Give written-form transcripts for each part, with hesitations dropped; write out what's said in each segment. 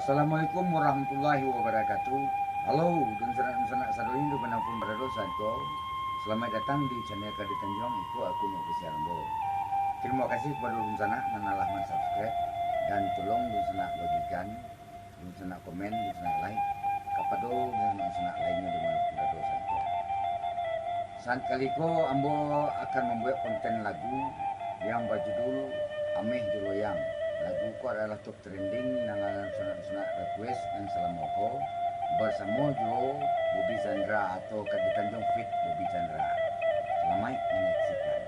Assalamualaikum warahmatullahi wabarakatuh. Halo, dan sanak sadoin du penapun berado sadko. Selamat datang di channel Kadi Tanjung. Aku mau Rambo. Terima kasih kepada dun sanak menalah subscribe dan tolong dun sanak bagikan, dun sanak komen, dun sanak like. Kapado dan dun sanak lainnya di mana berado sadko. Saat kaliko ambo akan membuat konten lagu yang berjudul Ameh Juloyang. Lagu ku adalah top trending nangalan sunat request yang Salamoko bersama Jo Bobby Chandra atau Kadi Tanjung Fit Bobby Chandra. Selamat menyaksikan.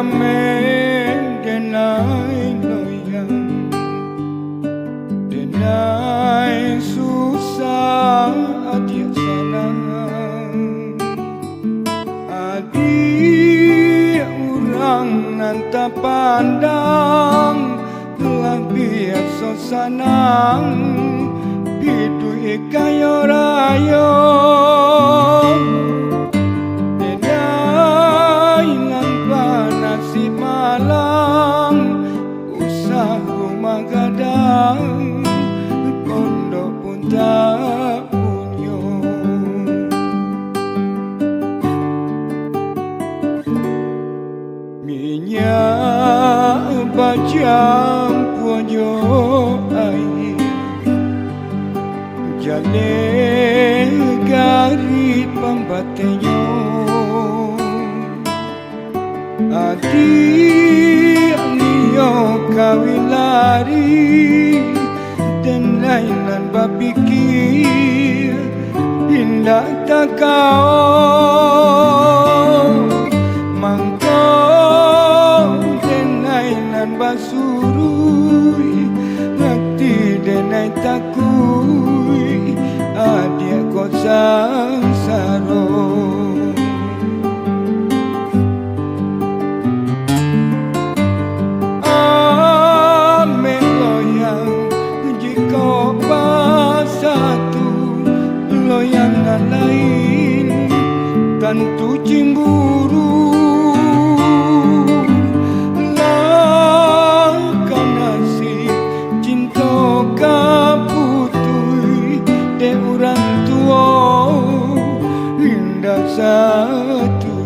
Amen denai loyang denai susah adik sanang adik orang nanta pandang telah biasa sanang hidup ikayo rayo pondok pun tak punya minyak bajam punya air jale gari pembatenyo adik niyo kawin lari dan lainan bapikir indah tak kau mangkau dan lainan basurui hati denai takui adik kau sangsaro lain tentu cemburu lakon nasib cinta kaputui de orang tua indah setuju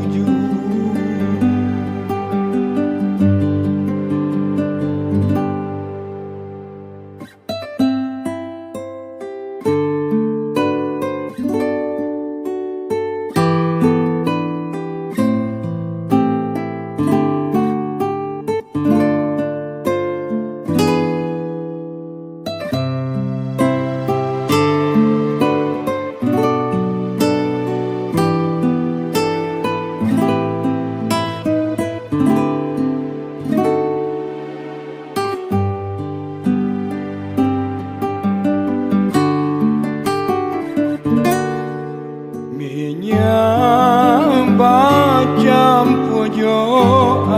bajam punya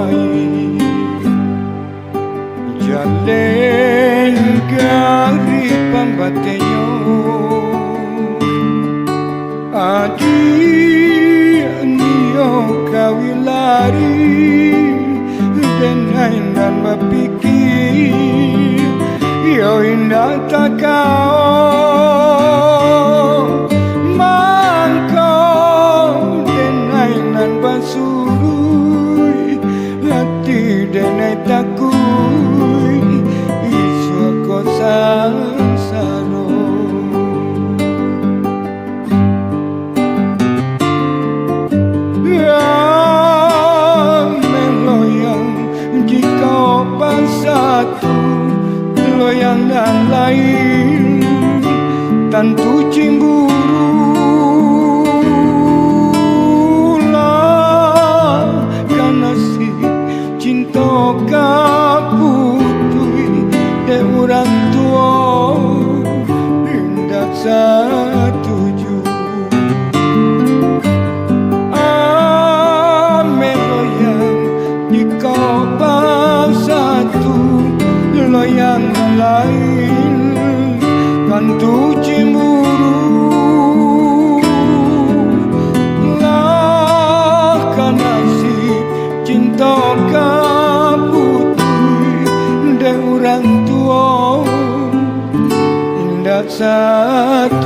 air jale gari pembatenyo adik niyo kawin lari denai dan berpikir yo indah tak kau surui hati denai takui isu ko sangsaro meloyang jika pas satu loyang dan lain tu cemburu lah kan nasib cinta kaputui dan orang tua indah satu